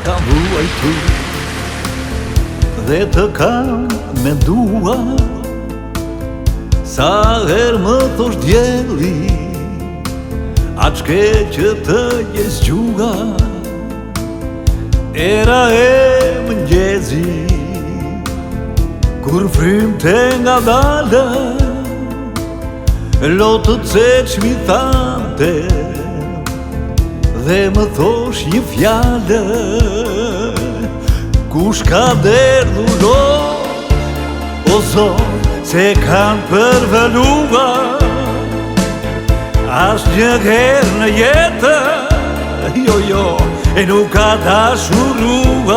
kam vuajtu dhe të kam mendua sa her më thosh djeli atë shke që të jes gjuga era e mëngjezi kur frymte nga dala lotët se qmi thante dhe më thosh një fjallë kush ka derdhu lot o zot se kanë përvëluar as një herë në jetë jo e nuk ka dashuruar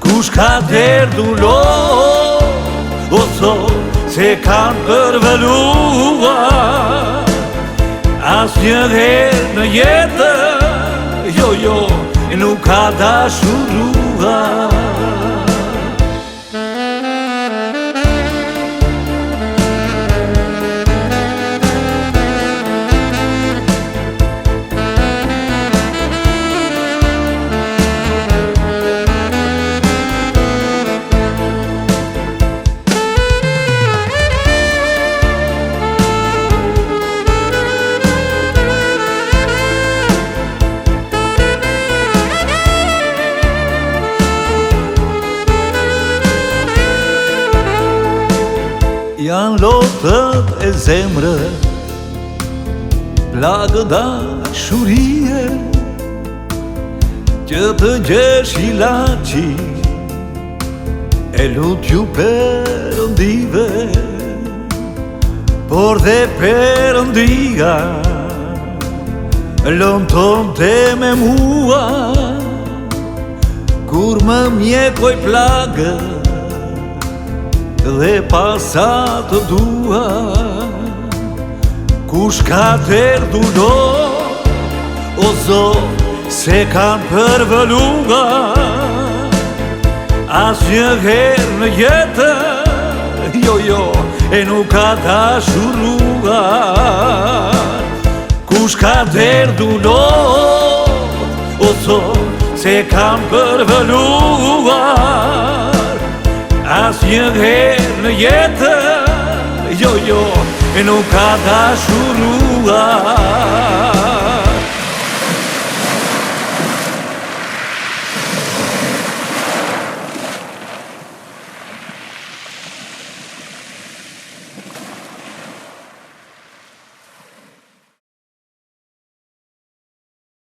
kush ka derdhu lot o zot se kanë përvëluar as një herë në jetë jo e nuk ka dashuruar. Janë lotët e zemrës, plagë dashurie, që të gjesh ilaçi, e lut ju Perëndive, por dhe Perëndia lontonte me mua, kur më mjekoj plagë dhe pasat të dua kush ka derdhu lot o zot se kanë përvëluar as një herë në jetë jo e nuk ka dashuruar kush ka derdhu lot o zot se kanë përvëluar as një herë në jetë jo e nuk ka dashuruar.